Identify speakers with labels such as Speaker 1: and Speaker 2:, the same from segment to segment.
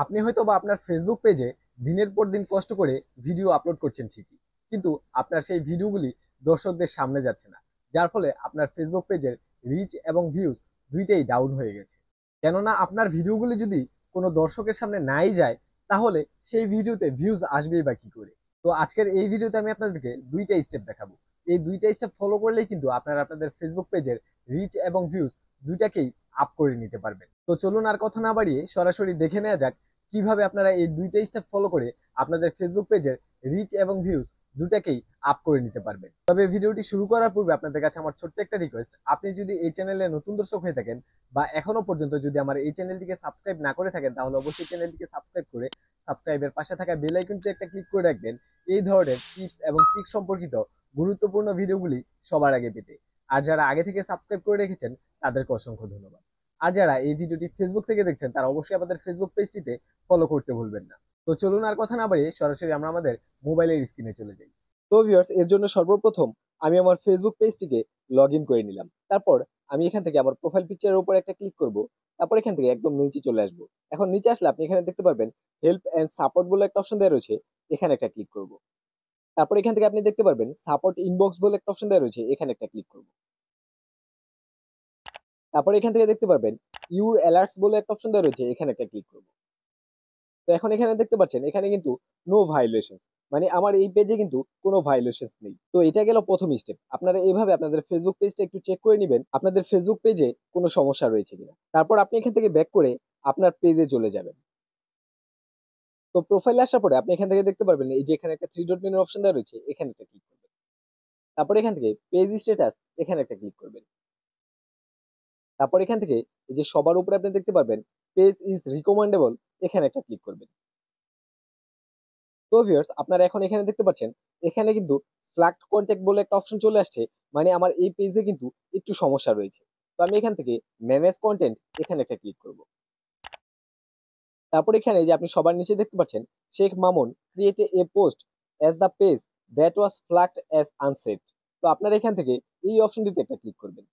Speaker 1: আপনি হয়তো বা আপনার ফেসবুক পেজে দিনের পর দিন কষ্ট করে ভিডিও আপলোড করছেন ঠিকই, কিন্তু আপনার সেই ভিডিওগুলি দর্শকদের সামনে যাচ্ছে না, যার ফলে আপনার ফেসবুক পেজের রিচ এবং ভিউজ দুইটাই ডাউন হয়ে গেছে। কেননা আপনার ভিডিওগুলি যদি কোনো দর্শকের সামনে নাই যায়, তাহলে সেই ভিডিওতে ভিউজ আসবেই বা কি করে? তো আজকের এই ভিডিওতে আমি আপনাদেরকে দুইটা স্টেপ দেখাবো। এই দুইটা স্টেপ ফলো করলেই কিন্তু আপনারা আপনাদের ফেসবুক পেজের রিচ এবং ভিউজ দুইটাকেই আপ করে নিতে পারবেন। তো চলুন আর কথা না বাড়িয়ে সরাসরি দেখে নেওয়া যাক কিভাবে আপনারা এই দুইটা স্টেপ ফলো করে আপনাদের ফেসবুক পেজের রিচ এবং ভিউজ দুটাকেই আপ করে নিতে পারবেন। তবে ভিডিওটি শুরু করার পূর্বে আপনাদের কাছে আমার ছোট্ট একটা রিকোয়েস্ট, আপনি যদি এই চ্যানেলে নতুন দর্শক হয়ে থাকেন বা এখনো পর্যন্ত যদি আমার এই চ্যানেলটিকে সাবস্ক্রাইব না করে থাকেন, তাহলে অবশ্যই চ্যানেলটিকে সাবস্ক্রাইব করে সাবস্ক্রাইবের পাশে থাকা বেল আইকনটি একটা ক্লিক করে রাখবেন এই ধরনের টিপস এবং ট্রিক সম্পর্কিত গুরুত্বপূর্ণ ভিডিওগুলি সবার আগে পেতে। আর যারা আগে থেকে সাবস্ক্রাইব করে রেখেছেন তাদেরকে অসংখ্য ধন্যবাদ। আর যারা এই ভিডিওটি ফেসবুক থেকে দেখছেন তারা অবশ্যই আমাদের ফেসবুক পেজটিতে ফলো করতে ভুলবেন না। তো চলুন আর কথা না বাড়িয়ে সরাসরি আমরা আমাদের মোবাইলের স্ক্রিনে চলে যাই। তো ভিউয়ার্স, এর জন্য সর্বপ্রথম আমি আমার ফেসবুক পেজটিকে লগ ইন করে নিলাম। তারপর আমি এখান থেকে আমার প্রোফাইল পিকচারের উপর একটা ক্লিক করব। তারপর এখান থেকে একদম নিচে চলে আসবো। এখন নিচে আসলে আপনি এখানে দেখতে পারবেন হেল্প এন্ড সাপোর্ট বলে একটা অপশন দেওয়া রয়েছে, এখানে একটা ক্লিক করব। তারপর এখান থেকে আপনি দেখতে পারবেন সাপোর্ট ইনবক্স বলে একটা অপশন দেওয়া রয়েছে, এখানে একটা ক্লিক করব। তারপর এখান থেকে দেখতে পারবেন ইউর অ্যালার্টস বলে একটা অপশন দেওয়া রয়েছে, এখানে একটা ক্লিক করব। তো এখন এখানে দেখতে পাচ্ছেন এখানে কিন্তু নো ভায়োলেশন, মানে আমার এই পেজে কিন্তু কোনো ভায়োলেশন নেই। তো এটা গেল প্রথম স্টেপ। আপনারা এইভাবে আপনাদের ফেসবুক পেজটা একটু চেক করে নেবেন আপনাদের ফেসবুক পেজে কোনো সমস্যা রয়েছে কিনা। তারপর আপনি এখান থেকে ব্যাক করে আপনার পেজে চলে যাবেন। তো প্রোফাইলে আসার পরে আপনি এখান থেকে দেখতে পারবেন এই যে এখানে একটা থ্রি ডট মেনুর অপশন দেওয়া রয়েছে, এখানে একটা ক্লিক করবেন। তারপর এখান থেকে পেজ স্ট্যাটাস, এখানে একটা ক্লিক করবেন। তারপর এখান থেকে এই যে সবার উপরে আপনি দেখতে পারবেন পেজ ইজ রিকমেন্ডেবল, এখানে একটা ক্লিক করবেন। তো ভিউয়ার্স, আপনারা এখন এখানে দেখতে পাচ্ছেন এখানে কিন্তু ফ্ল্যাগড কন্ট্যাক্ট বলে একটা অপশন চলে আসছে, মানে আমার এই পেজে কিন্তু একটু সমস্যা রয়েছে। তো আমি এখান থেকে ম্যানেজ কন্টেন্ট, এখানে একটা ক্লিক করব। তারপর এখানে যে আপনি সবার নিচে দেখতে পাচ্ছেন Sheikh Mamun create a post as the page that was flagged as unsaved. তো আপনারা এখান থেকে এই অপশনটিতে একটা ক্লিক করবেন।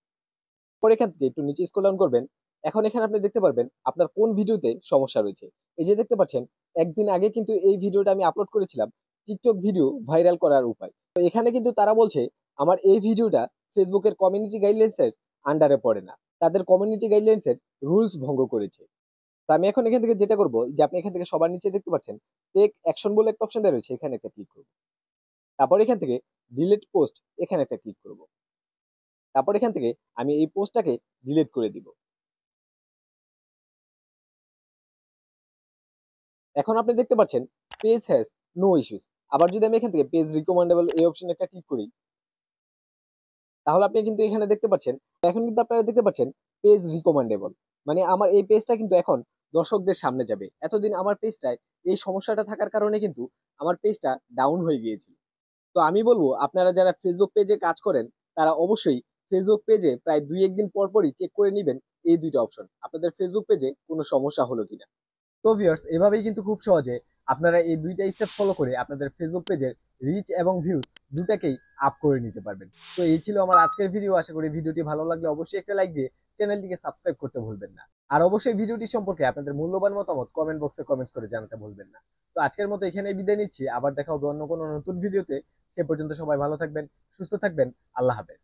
Speaker 1: পরে এখান থেকে একটু নিচে স্ক্রল ডাউন করবেন। এখন এখানে আপনি দেখতে পারবেন আপনার কোন ভিডিওতে সমস্যা রয়েছে। এই যে দেখতে পাচ্ছেন একদিন আগে কিন্তু এই ভিডিওটা আমি আপলোড করেছিলাম টিকটক ভিডিও ভাইরাল করার উপায়। তো এখানে কিন্তু তারা বলছে আমার এই ভিডিওটা ফেসবুকের কমিউনিটি গাইডলাইন্সের আন্ডারে পড়ে না, তাদের কমিউনিটি গাইডলাইন্সের রুলস ভঙ্গ করেছে। তো আমি এখন এখান থেকে যেটা করবো যে আপনি এখান থেকে সবার নিচে দেখতে পাচ্ছেন টেক অ্যাকশন বলে একটা অপশন দেওয়া রয়েছে, এখানে একটা ক্লিক করবো। তারপর এখান থেকে ডিলিট পোস্ট, এখানে একটা ক্লিক করবো। তারপর এখান থেকে আমি এই পোস্টটাকে ডিলিট করে দিব। এখন আপনি দেখতে পাচ্ছেন পেজ হ্যাজ নো ইস্যুস। আবার যদি আমি এখান থেকে পেজ রিকমেন্ডেবল এই অপশন একটা ক্লিক করি, তাহলে আপনি কিন্তু এখানে দেখতে পাচ্ছেন এখন কিন্তু আপনারা দেখতে পাচ্ছেন পেজ রিকমেন্ডেবল, মানে আমার এই পেজটা কিন্তু এখন দর্শকদের সামনে যাবে। এতদিন আমার পেজটায় এই সমস্যাটা থাকার কারণে কিন্তু আমার পেজটা ডাউন হয়ে গিয়েছিল। তো আমি বলবো আপনারা যারা ফেসবুক পেজে কাজ করেন তারা অবশ্যই ফেসবুক পেজে প্রায় দুই একদিন পর পরই চেক করে নেবেন এই দুইটা অপশন আপনাদের ফেসবুক পেজে কোনো সমস্যা হলো কিনা। তো ভিউয়ার্স, এভাবেই কিন্তু খুব সহজে আপনারা এই দুইটা স্টেপ ফলো করে আপনাদের ফেসবুক পেজের রিচ এবং ভিউজ দুটাকেই আপ করে নিতে পারবেন। তো এই ছিল আমার আজকের ভিডিও। আশা করি ভিডিওটি ভালো লাগলে অবশ্যই একটা লাইক দিয়ে চ্যানেলটিকে সাবস্ক্রাইব করতে ভুলবেন না। আর অবশ্যই ভিডিওটি সম্পর্কে আপনাদের মূল্যবান মতামত কমেন্ট বক্সে কমেন্টস করে জানাতে ভুলবেন না। তো আজকের মতো এখানেই বিদায় নিচ্ছি, আবার দেখা হবে অন্য কোনো নতুন ভিডিওতে। সে পর্যন্ত সবাই ভালো থাকবেন, সুস্থ থাকবেন। আল্লাহ হাফেজ।